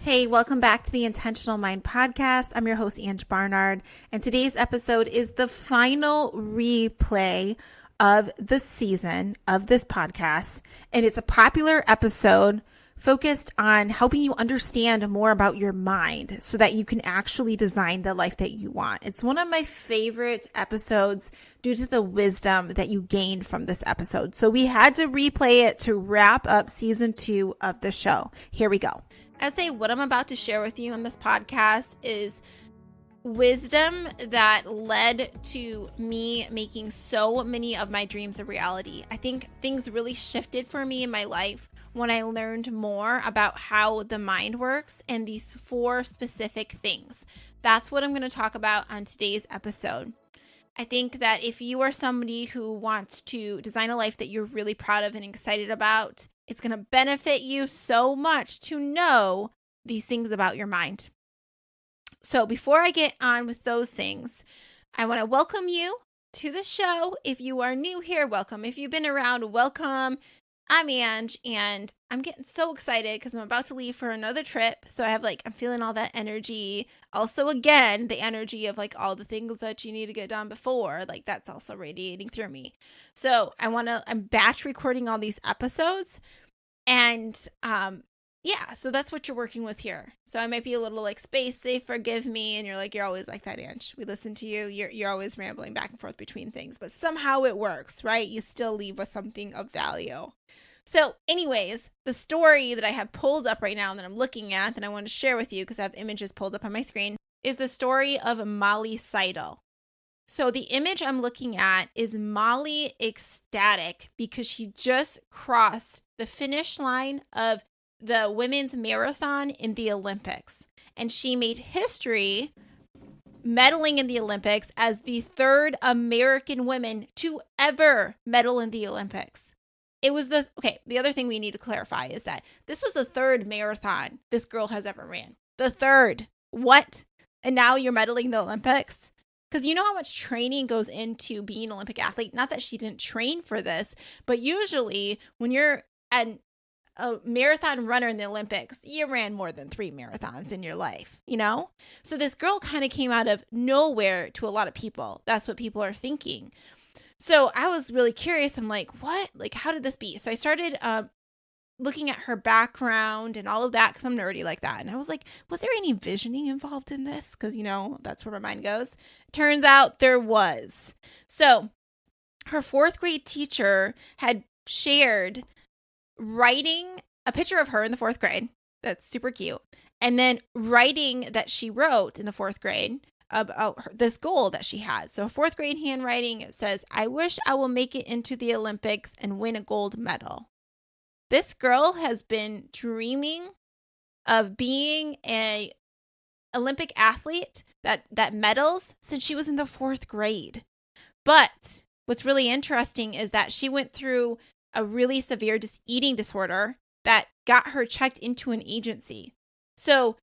Hey, welcome back to the Intentional Mind podcast. I'm your host, Ange Barnard, and today's episode is the final replay of the season of this podcast. And it's a popular episode focused on helping you understand more about your mind so that you can actually design the life that you want. It's one of my favorite episodes due to the wisdom that you gained from this episode. So we had to replay it to wrap up season 2 of the show. Here we go. I'd say what I'm about to share with you on this podcast is wisdom that led to me making so many of my dreams a reality. I think things really shifted for me in my life when I learned more about how the mind works and these 4 specific things. That's what I'm going to talk about on today's episode. I think that if you are somebody who wants to design a life that you're really proud of and excited about, it's going to benefit you so much to know these things about your mind. So before I get on with those things, I want to welcome you to the show. If you are new here, welcome. If you've been around, welcome. I'm Ange, and I'm getting so excited because I'm about to leave for another trip. So I'm feeling all that energy. Also, again, the energy of all the things that you need to get done before, that's also radiating through me. So I'm batch recording all these episodes, and so that's what you're working with here. So I might be a little spacey, forgive me. And you're always like that, Ange. We listen to you. You're always rambling back and forth between things, but somehow it works, right? You still leave with something of value. So anyways, the story that I have pulled up right now that I'm looking at that I want to share with you because I have images pulled up on my screen is the story of Molly Seidel. So the image I'm looking at is Molly ecstatic because she just crossed the finish line of the women's marathon in the Olympics. And she made history medaling in the Olympics as the 3rd American woman to ever medal in the Olympics. It was the other thing we need to clarify is that this was the 3rd marathon this girl has ever ran. The 3rd. What? And now you're medaling the Olympics? Because you know how much training goes into being an Olympic athlete? Not that she didn't train for this, but usually when you're a marathon runner in the Olympics, you ran more than 3 marathons in your life, So this girl kind of came out of nowhere to a lot of people. That's what people are thinking. So I was really curious. I'm like, what? How did this be? So I started looking at her background and all of that because I'm nerdy like that. And I was like, was there any visioning involved in this? Because, that's where my mind goes. Turns out there was. So her 4th grade teacher had shared writing a picture of her in the 4th grade. That's super cute. And then writing that she wrote in the 4th grade about this goal that she had. So 4th grade handwriting, it says, "I wish I will make it into the Olympics and win a gold medal." This girl has been dreaming of being a Olympic athlete that medals since she was in the 4th grade. But what's really interesting is that she went through a really severe eating disorder that got her checked into an agency. So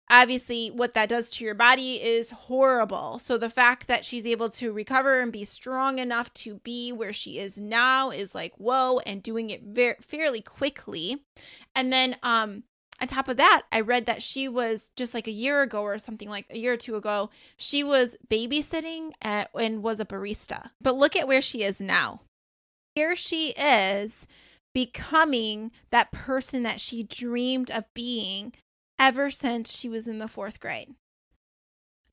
obviously what that does to your body is horrible. So the fact that she's able to recover and be strong enough to be where she is now is whoa, and doing it fairly quickly. And then on top of that, I read that she was just a year ago or something a year or 2 ago, she was babysitting and was a barista. But look at where she is now. Here she is becoming that person that she dreamed of being ever since she was in the 4th grade.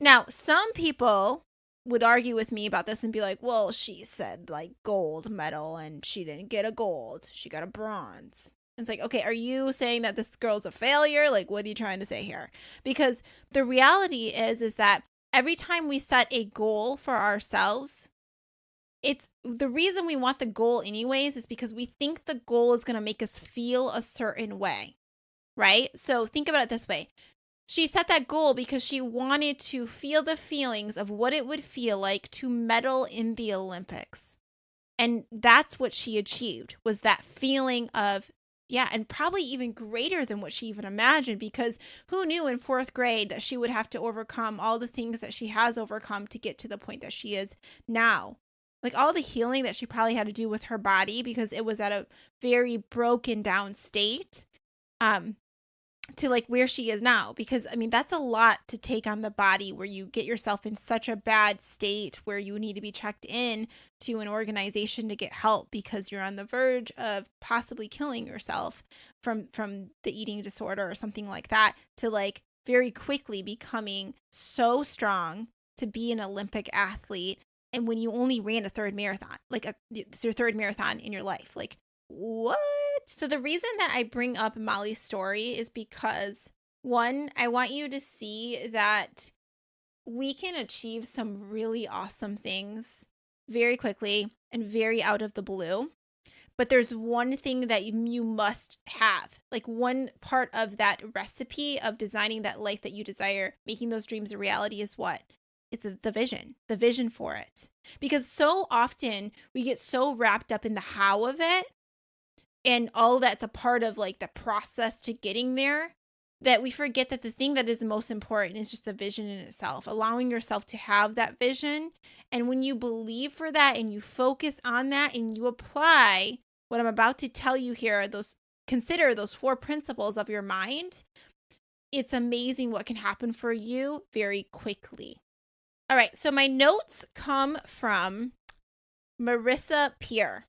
Now, some people would argue with me about this and be like, well, she said gold medal and she didn't get a gold. She got a bronze. It's okay, are you saying that this girl's a failure? What are you trying to say here? Because the reality is that every time we set a goal for ourselves, it's the reason we want the goal anyways is because we think the goal is going to make us feel a certain way, right? So think about it this way. She set that goal because she wanted to feel the feelings of what it would feel like to medal in the Olympics. And that's what she achieved, was that feeling of, and probably even greater than what she even imagined, because who knew in 4th grade that she would have to overcome all the things that she has overcome to get to the point that she is now. All the healing that she probably had to do with her body because it was at a very broken down state. to like where she is now, because I mean that's a lot to take on the body, where you get yourself in such a bad state where you need to be checked in to an organization to get help because you're on the verge of possibly killing yourself from the eating disorder or something like that, to like very quickly becoming so strong to be an Olympic athlete. And when you only ran a third marathon, like it's your third marathon in your life, like what? So the reason that I bring up Molly's story is because, one, I want you to see that we can achieve some really awesome things very quickly and very out of the blue. But there's one thing that you must have, like one part of that recipe of designing that life that you desire, making those dreams a reality, is what? It's the vision for it. Because so often we get so wrapped up in the how of it, and all that's a part of like the process to getting there, that we forget that the thing that is the most important is just the vision in itself, allowing yourself to have that vision. And when you believe for that and you focus on that and you apply what I'm about to tell you here, consider those 4 principles of your mind, it's amazing what can happen for you very quickly. All right, so my notes come from Marissa Peer.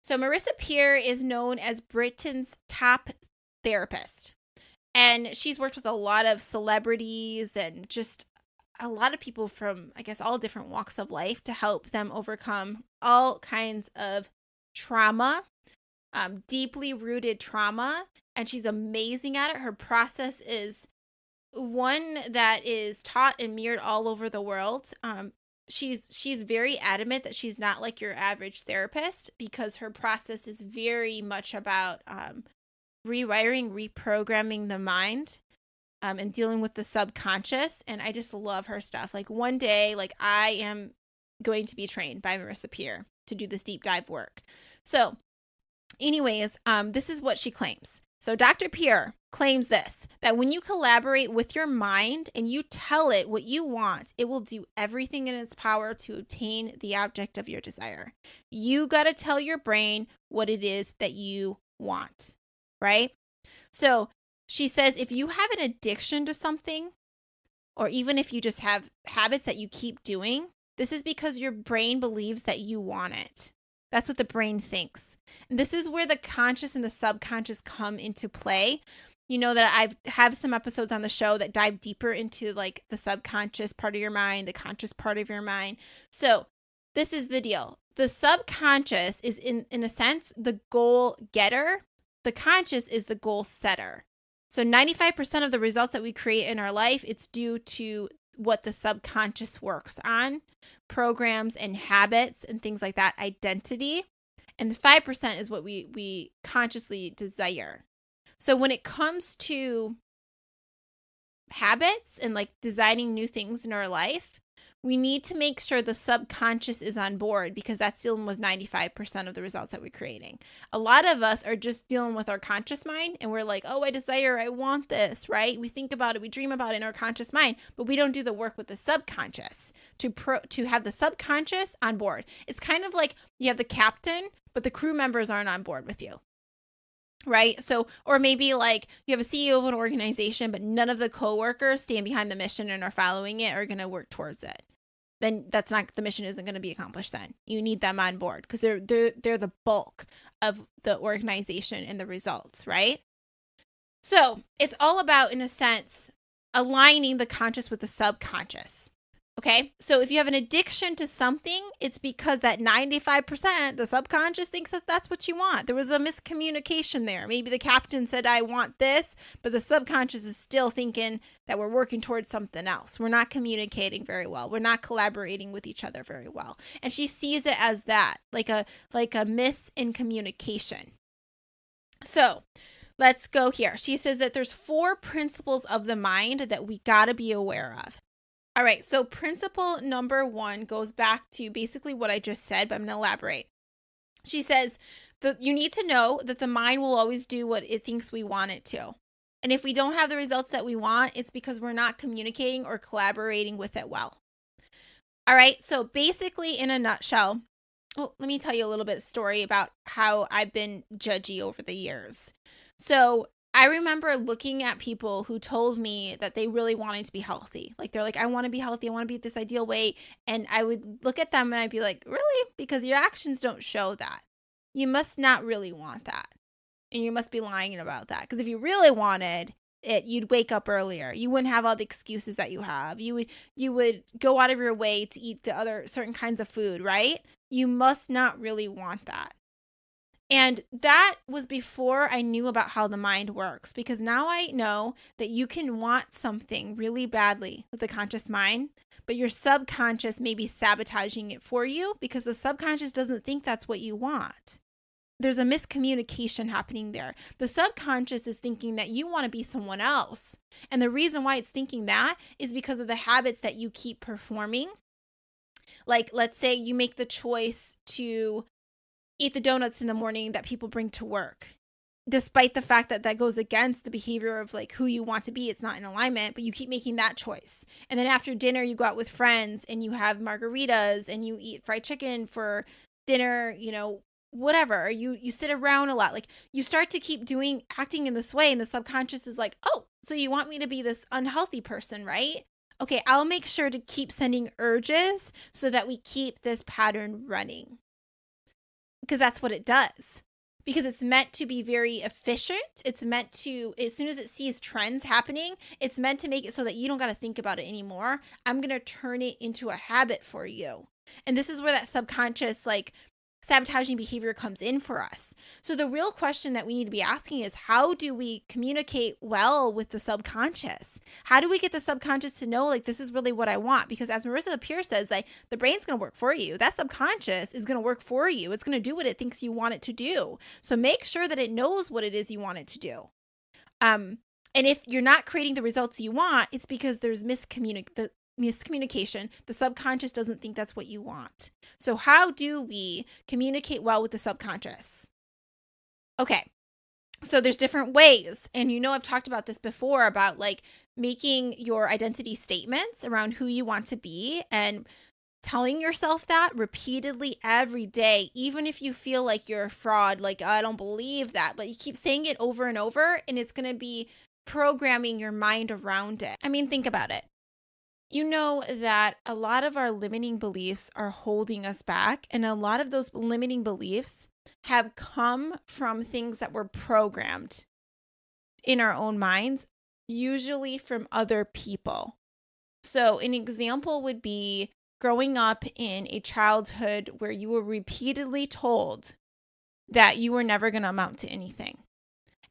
So Marissa Peer is known as Britain's top therapist. And she's worked with a lot of celebrities and just a lot of people from, I guess, all different walks of life to help them overcome all kinds of trauma, deeply rooted trauma. And she's amazing at it. Her process is one that is taught and mirrored all over the world. She's very adamant that she's not like your average therapist, because her process is very much about rewiring, reprogramming the mind, and dealing with the subconscious. And I just love her stuff. Like one day, like I am going to be trained by Marissa Peer to do this deep dive work. So anyways, this is what she claims. So Dr. Peer claims this, that when you collaborate with your mind and you tell it what you want, it will do everything in its power to obtain the object of your desire. You got to tell your brain what it is that you want, right? So she says if you have an addiction to something, or even if you just have habits that you keep doing, this is because your brain believes that you want it. That's what the brain thinks. And this is where the conscious and the subconscious come into play. You know that I have some episodes on the show that dive deeper into like the subconscious part of your mind, the conscious part of your mind. So this is the deal. The subconscious is in a sense the goal getter. The conscious is the goal setter. So 95% of the results that we create in our life, it's due to what the subconscious works on, programs and habits and things like that, identity. And the 5% is what we consciously desire. So when it comes to habits and like designing new things in our life, we need to make sure the subconscious is on board, because that's dealing with 95% of the results that we're creating. A lot of us are just dealing with our conscious mind, and we're like, oh, I want this, right? We think about it, we dream about it in our conscious mind, but we don't do the work with the subconscious to have the subconscious on board. It's kind of like you have the captain, but the crew members aren't on board with you. Right? So, or maybe like you have a CEO of an organization, but none of the coworkers stand behind the mission and are following it or are going to work towards it. Then the mission isn't going to be accomplished then. You need them on board because they're the bulk of the organization and the results, right? So it's all about, in a sense, aligning the conscious with the subconscious. Okay, so if you have an addiction to something, it's because that 95%, the subconscious thinks that that's what you want. There was a miscommunication there. Maybe the captain said, I want this, but the subconscious is still thinking that we're working towards something else. We're not communicating very well. We're not collaborating with each other very well. And she sees it as that, like a miss in communication. So let's go here. She says that there's 4 principles of the mind that we got to be aware of. All right, so principle number 1 goes back to basically what I just said, but I'm going to elaborate. She says that you need to know that the mind will always do what it thinks we want it to. And if we don't have the results that we want, it's because we're not communicating or collaborating with it well. All right, so basically in a nutshell, well, let me tell you a little bit of story about how I've been judgy over the years. So I remember looking at people who told me that they really wanted to be healthy. Like, they're like, I want to be healthy. I want to be at this ideal weight. And I would look at them and I'd be like, really? Because your actions don't show that. You must not really want that. And you must be lying about that. Because if you really wanted it, you'd wake up earlier. You wouldn't have all the excuses that you have. You would go out of your way to eat the other certain kinds of food, right? You must not really want that. And that was before I knew about how the mind works, because now I know that you can want something really badly with the conscious mind, but your subconscious may be sabotaging it for you because the subconscious doesn't think that's what you want. There's a miscommunication happening there. The subconscious is thinking that you want to be someone else. And the reason why it's thinking that is because of the habits that you keep performing. Like, let's say you make the choice to eat the donuts in the morning that people bring to work, despite the fact that that goes against the behavior of like who you want to be. It's not in alignment, but you keep making that choice. And then after dinner, you go out with friends and you have margaritas and you eat fried chicken for dinner, whatever. You sit around a lot. Like, you start to keep acting in this way, and the subconscious is like, oh, so you want me to be this unhealthy person, right? Okay, I'll make sure to keep sending urges so that we keep this pattern running. Because that's what it does. Because it's meant to be very efficient. It's meant to, as soon as it sees trends happening, it's meant to make it so that you don't got to think about it anymore. I'm going to turn it into a habit for you. And this is where that subconscious, like, sabotaging behavior comes in for us. So the real question that we need to be asking is, how do we communicate well with the subconscious? How do we get the subconscious to know, like, this is really what I want? Because as Marissa Peer says, like, the brain's going to work for you. That subconscious is going to work for you. It's going to do what it thinks you want it to do. So make sure that it knows what it is you want it to do. And if you're not creating the results you want, it's because there's miscommunication. The subconscious doesn't think that's what you want. So how do we communicate well with the subconscious? Okay, so there's different ways. And I've talked about this before about like making your identity statements around who you want to be and telling yourself that repeatedly every day, even if you feel like you're a fraud, like, I don't believe that, but you keep saying it over and over, and it's going to be programming your mind around it. I mean, think about it. You know that a lot of our limiting beliefs are holding us back, and a lot of those limiting beliefs have come from things that were programmed in our own minds, usually from other people. So an example would be growing up in a childhood where you were repeatedly told that you were never going to amount to anything.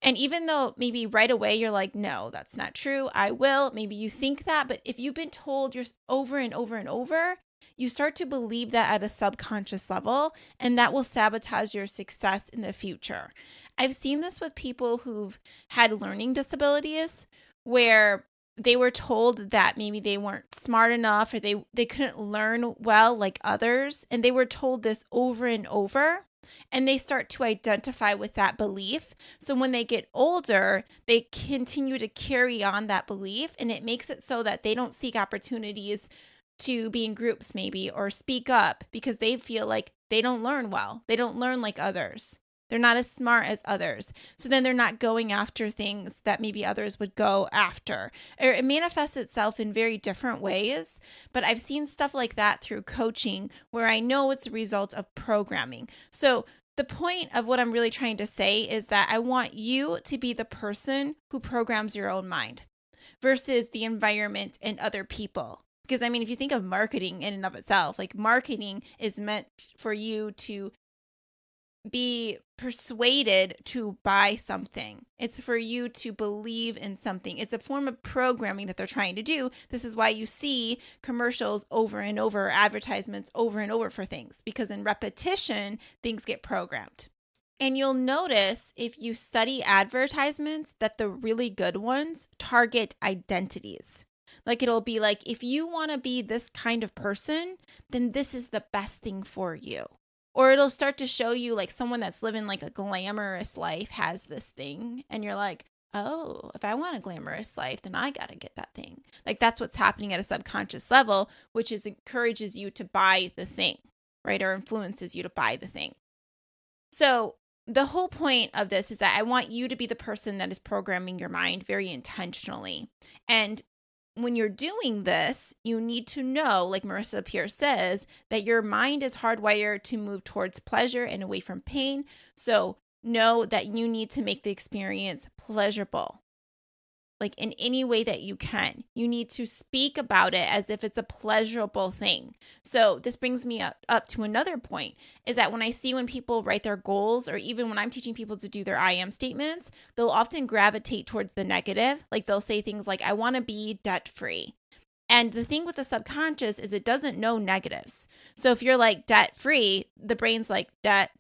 And even though maybe right away you're like, no, that's not true, I will. Maybe you think that, but if you've been told you're over and over and over, you start to believe that at a subconscious level, and that will sabotage your success in the future. I've seen this with people who've had learning disabilities where they were told that maybe they weren't smart enough or they couldn't learn well like others. And they were told this over and over. And they start to identify with that belief. So when they get older, they continue to carry on that belief. And it makes it so that they don't seek opportunities to be in groups maybe or speak up because they feel like they don't learn well. They don't learn like others. They're not as smart as others. So then they're not going after things that maybe others would go after. Or it manifests itself in very different ways. But I've seen stuff like that through coaching where I know it's a result of programming. So the point of what I'm really trying to say is that I want you to be the person who programs your own mind versus the environment and other people. Because I mean, if you think of marketing in and of itself, like marketing is meant for you to be persuaded to buy something. It's for you to believe in something. It's a form of programming that they're trying to do. This is why you see commercials over and over, advertisements over and over for things, because in repetition, things get programmed. And you'll notice if you study advertisements that the really good ones target identities. Like it'll be like, if you want to be this kind of person, then this is the best thing for you. Or it'll start to show you like someone that's living like a glamorous life has this thing. And you're like, oh, if I want a glamorous life, then I got to get that thing. Like that's what's happening at a subconscious level, which is encourages you to buy the thing, right? Or influences you to buy the thing. So the whole point of this is that I want you to be the person that is programming your mind very intentionally. And when you're doing this, you need to know, like Marissa Peer says, that your mind is hardwired to move towards pleasure and away from pain. So know that you need to make the experience pleasurable. Like in any way that you can. You need to speak about it as if it's a pleasurable thing. So this brings me up to another point, is that when people write their goals, or even when I'm teaching people to do their I am statements, they'll often gravitate towards the negative. Like they'll say things like, I want to be debt free. And the thing with the subconscious is it doesn't know negatives. So if you're like debt free, the brain's like debt,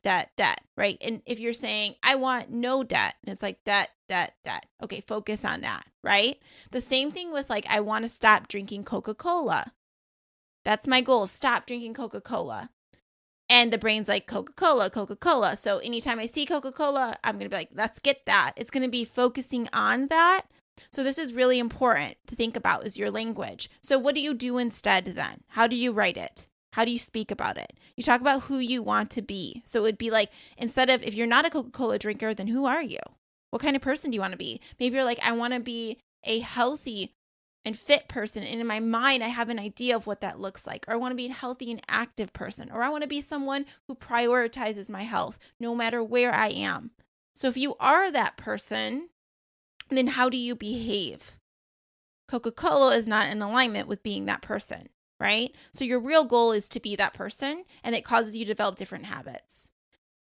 right? And if you're saying, I want no debt, and it's like debt. Okay, focus on that, right? The same thing with like, I want to stop drinking Coca-Cola. That's my goal, stop drinking Coca-Cola. And the brain's like, Coca-Cola. So anytime I see Coca-Cola, I'm going to be like, let's get that. It's going to be focusing on that. So this is really important to think about, is your language. So what do you do instead then? How do you write it? How do you speak about it? You talk about who you want to be. So it would be like, instead of, if you're not a Coca-Cola drinker, then who are you? What kind of person do you want to be? Maybe you're like, I want to be a healthy and fit person. And in my mind, I have an idea of what that looks like. Or I want to be a healthy and active person. Or I want to be someone who prioritizes my health no matter where I am. So if you are that person, then how do you behave? Coca-Cola is not in alignment with being that person, right? So your real goal is to be that person, and it causes you to develop different habits.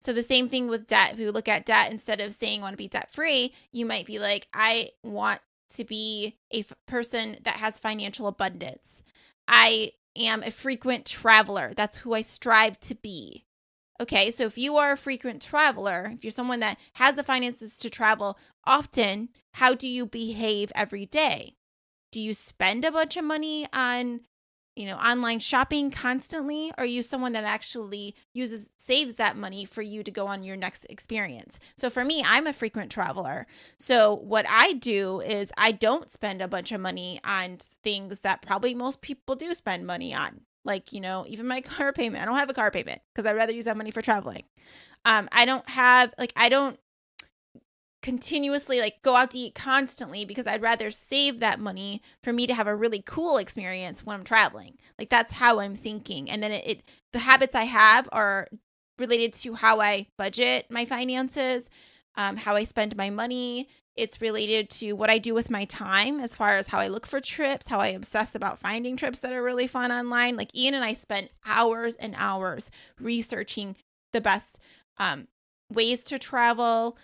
So the same thing with debt. If you look at debt, instead of saying I want to be debt free, you might be like, I want to be a person that has financial abundance. I am a frequent traveler. That's who I strive to be. Okay, so if you are a frequent traveler, if you're someone that has the finances to travel often, how do you behave every day? Do you spend a bunch of money on, online shopping constantly? Or are you someone that actually saves that money for you to go on your next experience? So for me, I'm a frequent traveler. So what I do is I don't spend a bunch of money on things that probably most people do spend money on. Like, even my car payment. I don't have a car payment because I'd rather use that money for traveling. I don't continuously go out to eat constantly because I'd rather save that money for me to have a really cool experience when I'm traveling. Like that's how I'm thinking. And then the habits I have are related to how I budget my finances, how I spend my money. It's related to what I do with my time as far as how I look for trips, how I obsess about finding trips that are really fun online. Like Ian and I spent hours and hours researching the best ways to travel,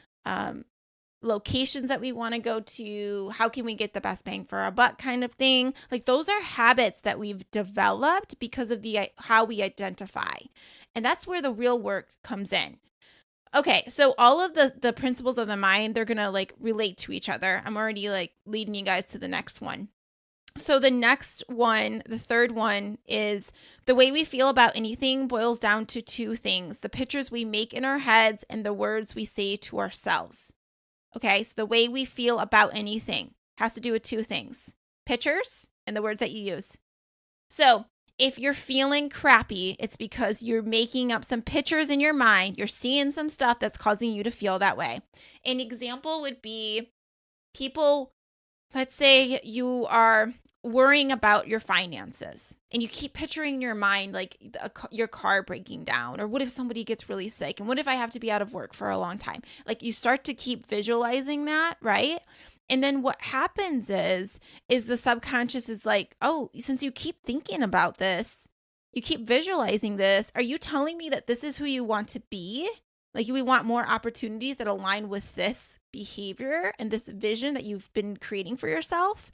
locations that we want to go to, how can we get the best bang for our buck kind of thing. Like those are habits that we've developed because of how we identify. And that's where the real work comes in. Okay, so all of the principles of the mind, they're going to relate to each other. I'm already leading you guys to the next one. So the next one, the third one, is the way we feel about anything boils down to two things: the pictures we make in our heads and the words we say to ourselves. Okay, so the way we feel about anything has to do with two things: pictures and the words that you use. So if you're feeling crappy, it's because you're making up some pictures in your mind. You're seeing some stuff that's causing you to feel that way. An example would be people, let's say you are worrying about your finances and you keep picturing in your mind your car breaking down, or what if somebody gets really sick, and what if I have to be out of work for a long time? You start to keep visualizing that, right? And then what happens is the subconscious is like, oh, since you keep thinking about this, you keep visualizing this, are you telling me that this is who you want to be? We want more opportunities that align with this behavior and this vision that you've been creating for yourself.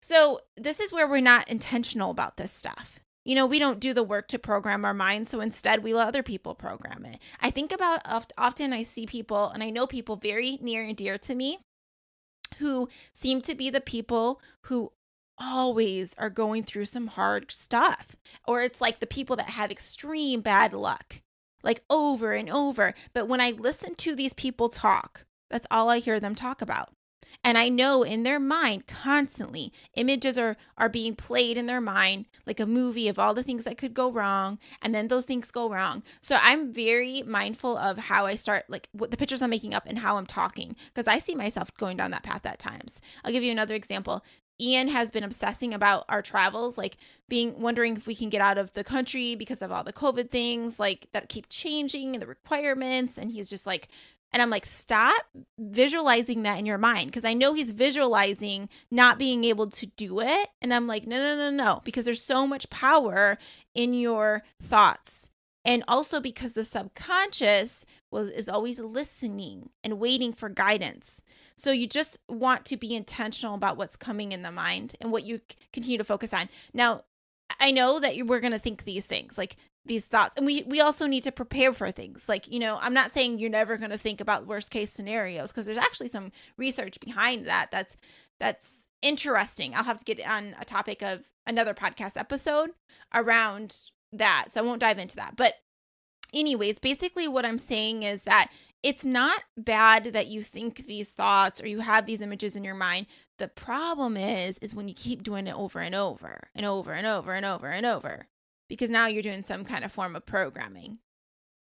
So this is where we're not intentional about this stuff. We don't do the work to program our minds, so instead we let other people program it. I think about often I see people, and I know people very near and dear to me, who seem to be the people who always are going through some hard stuff. Or it's like the people that have extreme bad luck, over and over. But when I listen to these people talk, that's all I hear them talk about. And I know in their mind constantly images are being played in their mind like a movie of all the things that could go wrong. And then those things go wrong. So I'm very mindful of how I start, like what the pictures I'm making up and how I'm talking, because I see myself going down that path at times. I'll give you another example. Ian has been obsessing about our travels, like wondering if we can get out of the country because of all the COVID things, like that keep changing and the requirements. And he's just like, and I'm like, stop visualizing that in your mind. Because I know he's visualizing not being able to do it. And I'm like, no, no, no, no. Because there's so much power in your thoughts. And also because the subconscious is always listening and waiting for guidance. So you just want to be intentional about what's coming in the mind and what you continue to focus on. Now, I know that we're going to think these things, like these thoughts. And we also need to prepare for things. Like, I'm not saying you're never going to think about worst case scenarios, because there's actually some research behind that. That's interesting. I'll have to get on a topic of another podcast episode around that. So I won't dive into that. But anyways, basically what I'm saying is that it's not bad that you think these thoughts or you have these images in your mind. The problem is when you keep doing it over and over and over and over and over and over, because now you're doing some kind of form of programming,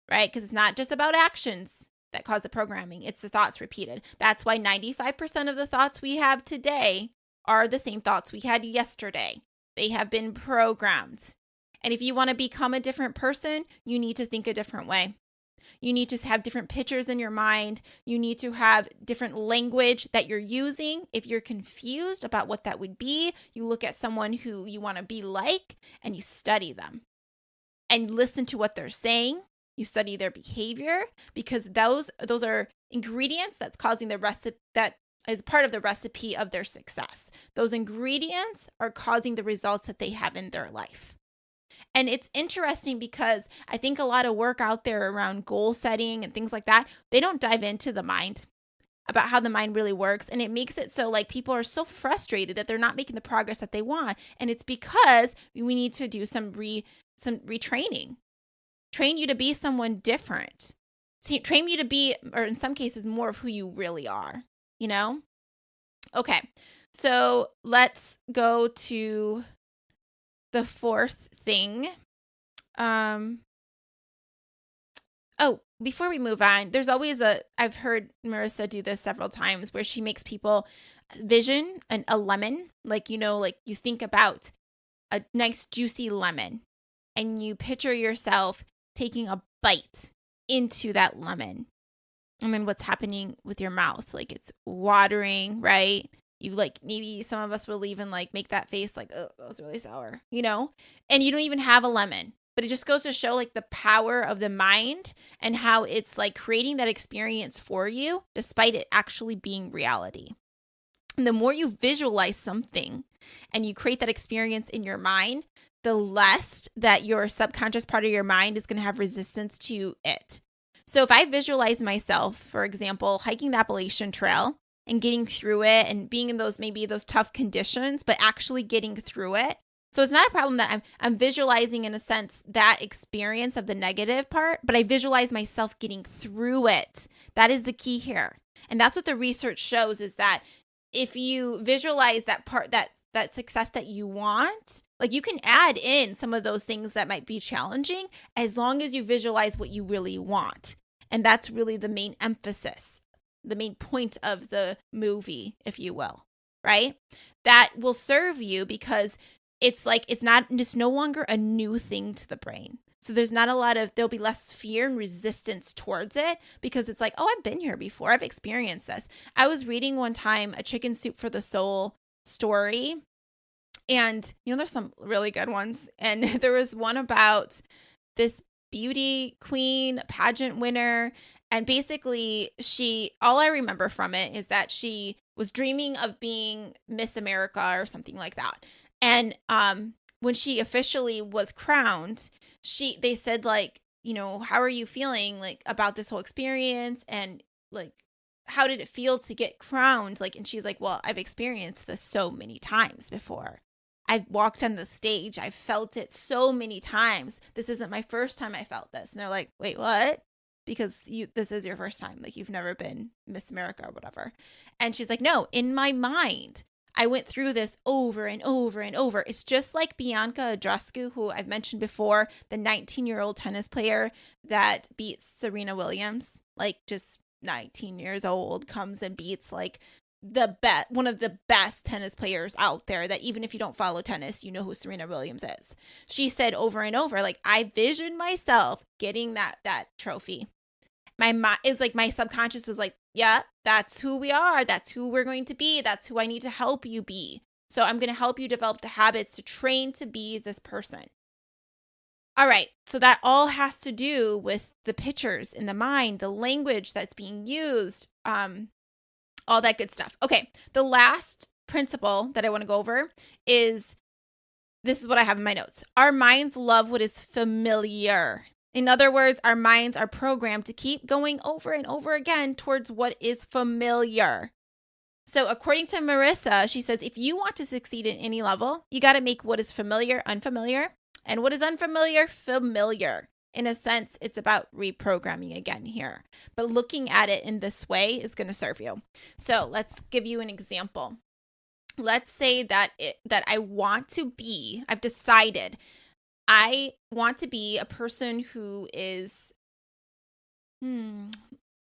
right? Because it's not just about actions that cause the programming. It's the thoughts repeated. That's why 95% of the thoughts we have today are the same thoughts we had yesterday. They have been programmed. And if you want to become a different person, you need to think a different way. You need to have different pictures in your mind. You need to have different language that you're using. If you're confused about what that would be, you look at someone who you want to be like and you study them and listen to what they're saying. You study their behavior, because those are ingredients that's causing the recipe, that is part of the recipe of their success. Those ingredients are causing the results that they have in their life. And it's interesting because I think a lot of work out there around goal setting and things like that, they don't dive into the mind, about how the mind really works. And it makes it so like people are so frustrated that they're not making the progress that they want. And it's because we need to do some retraining, train you to be someone different, train you to be, or in some cases, more of who you really are, Okay, so let's go to the fourth thing. Before we move on, there's always I've heard Marissa do this several times, where she makes people vision a lemon, like you think about a nice juicy lemon and you picture yourself taking a bite into that lemon. And then what's happening with your mouth? Like it's watering, right? You maybe some of us will even make that face like, oh, that was really sour, and you don't even have a lemon, but it just goes to show the power of the mind and how it's creating that experience for you, despite it actually being reality. And the more you visualize something and you create that experience in your mind, the less that your subconscious part of your mind is going to have resistance to it. So if I visualize myself, for example, hiking the Appalachian Trail and getting through it and being in those tough conditions, but actually getting through it. So it's not a problem that I'm visualizing, in a sense, that experience of the negative part, but I visualize myself getting through it. That is the key here. And that's what the research shows, is that if you visualize that part, that success that you want, you can add in some of those things that might be challenging, as long as you visualize what you really want. And that's really the main emphasis, the main point of the movie, if you will, right? That will serve you, because it's no longer a new thing to the brain. So there'll be less fear and resistance towards it, because it's oh, I've been here before. I've experienced this. I was reading one time a Chicken Soup for the Soul story, and there's some really good ones. And there was one about this beauty queen pageant winner. And basically all I remember from it is that she was dreaming of being Miss America or something like that. And when she officially was crowned, they said how are you feeling about this whole experience? And how did it feel to get crowned? And she's like, well, I've experienced this so many times before. I've walked on the stage. I've felt it so many times. This isn't my first time I felt this. And they're like, wait, what? because this is your first time. Like, you've never been Miss America or whatever. And she's like, no, in my mind, I went through this over and over and over. It's just like Bianca Andreescu, who I've mentioned before, the 19-year-old tennis player that beats Serena Williams, like just 19 years old, comes and beats like one of the best tennis players out there, that even if you don't follow tennis, you know who Serena Williams is. She said over and over, like, I visioned myself getting that trophy. My mind is like, my subconscious was like, yeah, that's who we are. That's who we're going to be. That's who I need to help you be. So I'm going to help you develop the habits to train to be this person. All right. So that all has to do with the pictures in the mind, the language that's being used, all that good stuff. Okay. The last principle that I want to go over is, this is what I have in my notes. Our minds love what is familiar. In other words, our minds are programmed to keep going over and over again towards what is familiar. So according to Marissa, she says, if you want to succeed in any level, you got to make what is familiar unfamiliar, and what is unfamiliar familiar. In a sense, it's about reprogramming again here. But looking at it in this way is going to serve you. So let's give you an example. Let's say that I want to be, I've decided I want to be a person who is, I'm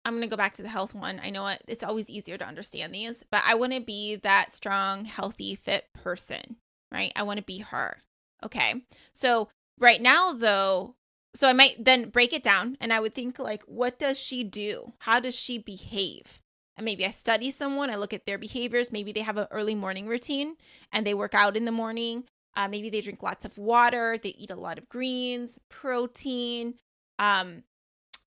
going to go back to the health one. I know it's always easier to understand these, but I want to be that strong, healthy, fit person, right? I want to be her. Okay. So right now though, so I might then break it down and I would think like, what does she do? How does she behave? And maybe I study someone, I look at their behaviors. Maybe they have an early morning routine and they work out in the morning. Maybe they drink lots of water. They eat a lot of greens, protein, all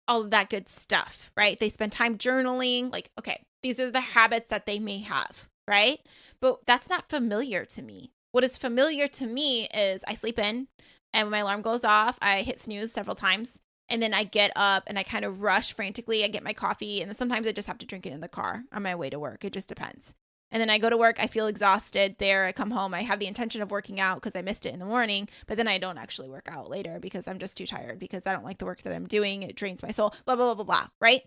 of that good stuff, right? They spend time journaling. Like, okay, these are the habits that they may have, right? But that's not familiar to me. What is familiar to me is I sleep in, and when my alarm goes off, I hit snooze several times. And then I get up and I kind of rush frantically. I get my coffee, and then sometimes I just have to drink it in the car on my way to work. It just depends. And then I go to work, I feel exhausted there. I come home, I have the intention of working out because I missed it in the morning, but then I don't actually work out later because I'm just too tired, because I don't like the work that I'm doing. It drains my soul, blah, blah, blah, blah, blah, right?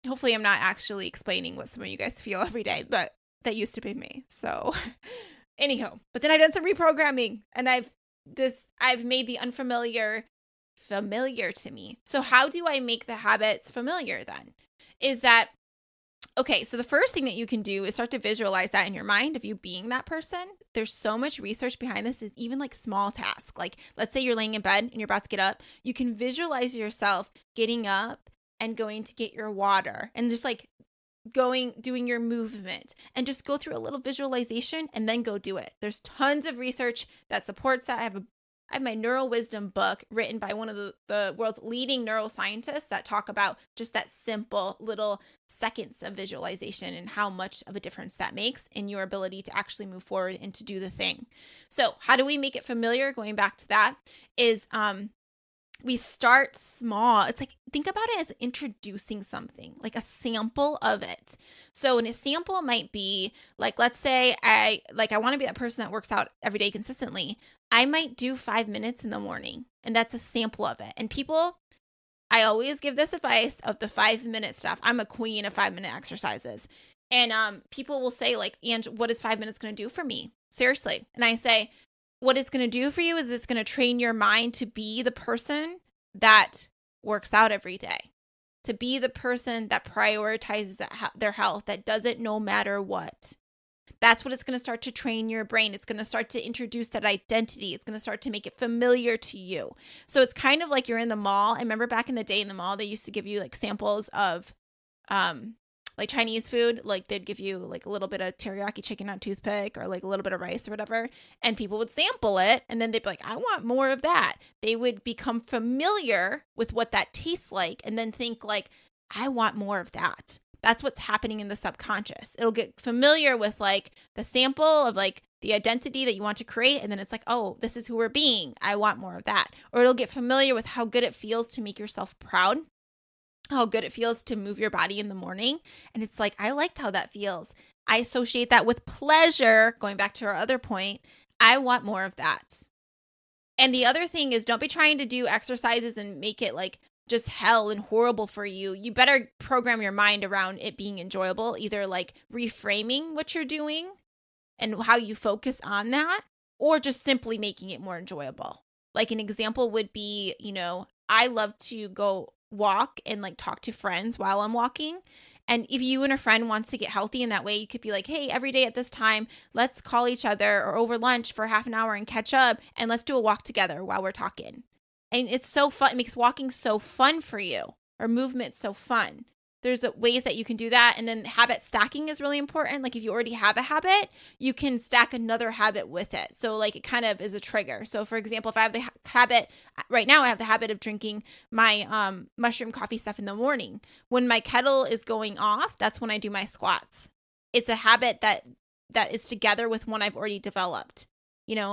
Hopefully I'm not actually explaining what some of you guys feel every day, but that used to be me. So anyhow, but then I've done some reprogramming and I've made the unfamiliar familiar to me. So how do I make the habits familiar then? Is that, okay, so the first thing that you can do is start to visualize that in your mind of you being that person. There's so much research behind this, is even like small tasks. Like, let's say you're laying in bed and you're about to get up. You can visualize yourself getting up and going to get your water and just like doing your movement, and just go through a little visualization and then go do it. There's tons of research that supports that. I have my Neural Wisdom book written by one of the world's leading neuroscientists that talk about just that simple little seconds of visualization and how much of a difference that makes in your ability to actually move forward and to do the thing. So how do we make it familiar? Going back to that is, we start small. It's like, think about it as introducing something, like a sample of it. So an example might be like, let's say I want to be that person that works out every day consistently. I might do 5 minutes in the morning, and that's a sample of it. And people, I always give this advice of the 5-minute stuff. I'm a queen of 5-minute exercises. And people will say like, Ange, what is 5 minutes going to do for me? Seriously. And I say, what it's going to do for you is it's going to train your mind to be the person that works out every day, to be the person that prioritizes their health, that does it no matter what. That's what it's going to start to train your brain. It's going to start to introduce that identity. It's going to start to make it familiar to you. So it's kind of like you're in the mall. I remember back in the day in the mall, they used to give you like samples of like Chinese food. Like they'd give you like a little bit of teriyaki chicken on a toothpick, or like a little bit of rice or whatever. And people would sample it. And then they'd be like, I want more of that. They would become familiar with what that tastes like, and then think like, I want more of that. That's what's happening in the subconscious. It'll get familiar with like the sample of like the identity that you want to create. And then it's like, oh, this is who we're being. I want more of that. Or it'll get familiar with how good it feels to make yourself proud, how good it feels to move your body in the morning. And it's like, I liked how that feels. I associate that with pleasure. Going back to our other point, I want more of that. And the other thing is, don't be trying to do exercises and make it like just hell and horrible for you, you better program your mind around it being enjoyable, either like reframing what you're doing and how you focus on that, or just simply making it more enjoyable. Like an example would be, I love to go walk and like talk to friends while I'm walking. And if you and a friend wants to get healthy in that way, you could be like, hey, every day at this time, let's call each other or over lunch for half an hour and catch up and let's do a walk together while we're talking. And it's so fun. It makes walking so fun for you, or movement so fun. There's ways that you can do that. And then habit stacking is really important. Like if you already have a habit, you can stack another habit with it. So like it kind of is a trigger. So for example, if I have the habit, right now I have the habit of drinking my mushroom coffee stuff in the morning. When my kettle is going off, that's when I do my squats. It's a habit that is together with one I've already developed.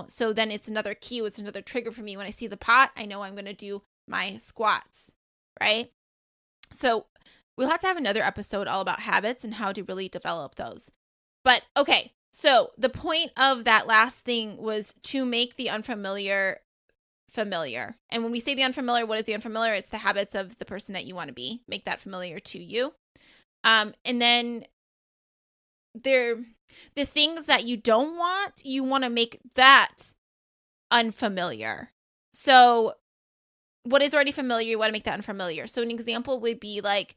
So then it's another cue. It's another trigger for me. When I see the pot, I know I'm going to do my squats, right? So we'll have to have another episode all about habits and how to really develop those. But okay, so the point of that last thing was to make the unfamiliar familiar. And when we say the unfamiliar, what is the unfamiliar? It's the habits of the person that you want to be. Make that familiar to you. And then the things that you don't want, you want to make that unfamiliar. So what is already familiar, you want to make that unfamiliar. So an example would be like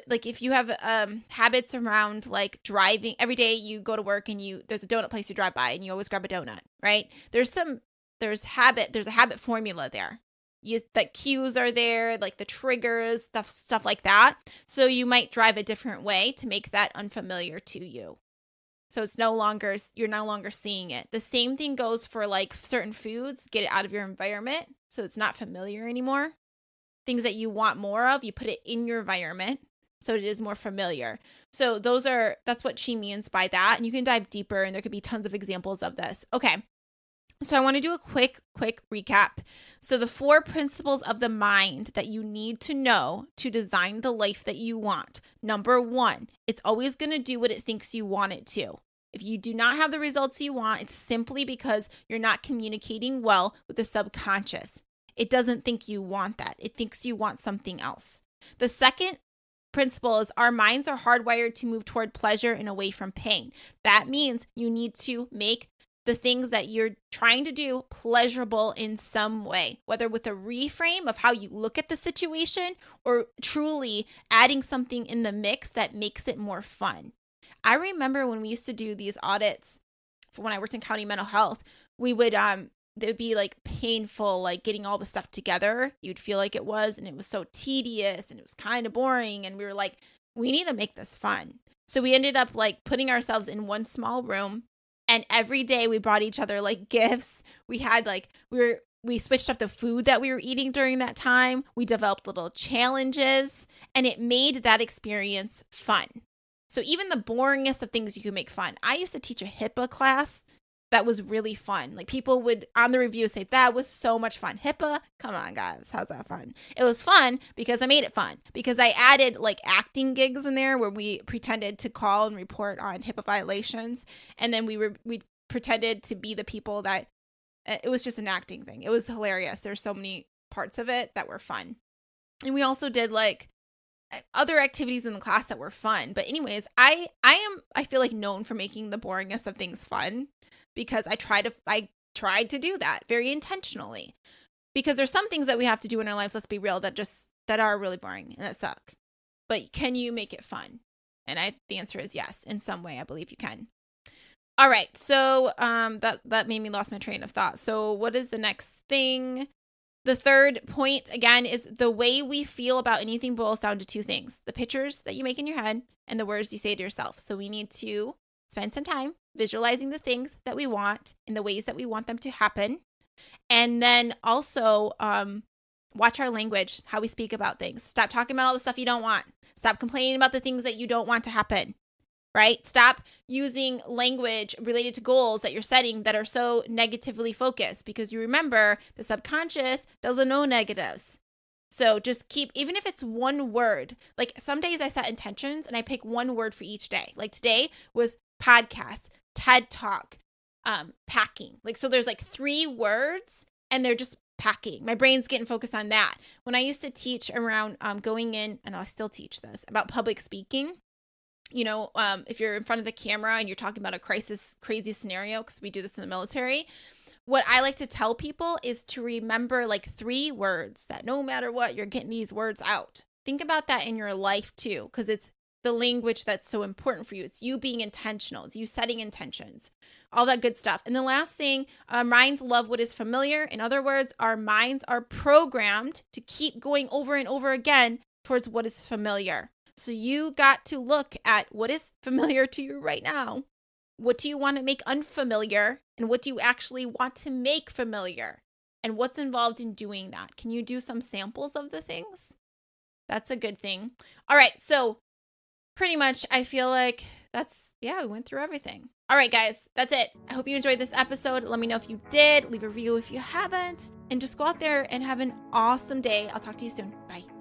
if you have habits around like driving every day, you go to work and there's a donut place you drive by and you always grab a donut, right? There's a habit formula there. The cues are there, like the triggers, stuff like that. So you might drive a different way to make that unfamiliar to you. So you're no longer seeing it. The same thing goes for like certain foods. Get it out of your environment so it's not familiar anymore. Things that you want more of, you put it in your environment so it is more familiar. So that's what she means by that. And you can dive deeper and there could be tons of examples of this. Okay. So I want to do a quick recap. So the 4 principles of the mind that you need to know to design the life that you want. Number 1, it's always going to do what it thinks you want it to. If you do not have the results you want, it's simply because you're not communicating well with the subconscious. It doesn't think you want that. It thinks you want something else. The second principle is our minds are hardwired to move toward pleasure and away from pain. That means you need to make the things that you're trying to do pleasurable in some way, whether with a reframe of how you look at the situation or truly adding something in the mix that makes it more fun. I remember when we used to do these audits for when I worked in county mental health, we would, it'd be like painful, like getting all the stuff together. You'd feel like it was, and it was so tedious and it was kind of boring. And we were like, we need to make this fun. So we ended up like putting ourselves in one small room. And every day we brought each other like gifts. We had like, we switched up the food that we were eating during that time. We developed little challenges and it made that experience fun. So even the boringest of things you can make fun. I used to teach a HIPAA class that was really fun. Like people would on the review say, that was so much fun. HIPAA, come on guys, how's that fun? It was fun because I made it fun. Because I added like acting gigs in there where we pretended to call and report on HIPAA violations. And then we pretended to be the people that, it was just an acting thing. It was hilarious. There's so many parts of it that were fun. And we also did like other activities in the class that were fun. But anyways, I feel like known for making the boringest of things fun. Because I tried to do that very intentionally, because there's some things that we have to do in our lives, let's be real, that are really boring and that suck. But can you make it fun? And the answer is yes. In some way, I believe you can. All right. So that made me lost my train of thought. So what is the next thing? The third point, again, is the way we feel about anything boils down to 2 things: the pictures that you make in your head and the words you say to yourself. So we need to spend some time visualizing the things that we want in the ways that we want them to happen. And then also watch our language, how we speak about things. Stop talking about all the stuff you don't want. Stop complaining about the things that you don't want to happen, right? Stop using language related to goals that you're setting that are so negatively focused, because you remember the subconscious doesn't know negatives. So just keep, even if it's one word, like some days I set intentions and I pick one word for each day. Like today was podcast, TED Talk, packing. Like, so there's like 3 words and they're just packing. My brain's getting focused on that. When I used to teach around going in, and I still teach this, about public speaking, if you're in front of the camera and you're talking about a crazy scenario, because we do this in the military, what I like to tell people is to remember like 3 words that no matter what, you're getting these words out. Think about that in your life too, because it's the language that's so important for you. It's you being intentional. It's you setting intentions, all that good stuff. And the last thing, minds love what is familiar. In other words, our minds are programmed to keep going over and over again towards what is familiar. So you got to look at what is familiar to you right now. What do you want to make unfamiliar? And what do you actually want to make familiar? And what's involved in doing that? Can you do some samples of the things? That's a good thing. All right. So pretty much, I feel like we went through everything. All right, guys, that's it. I hope you enjoyed this episode. Let me know if you did. Leave a review if you haven't. And just go out there and have an awesome day. I'll talk to you soon. Bye.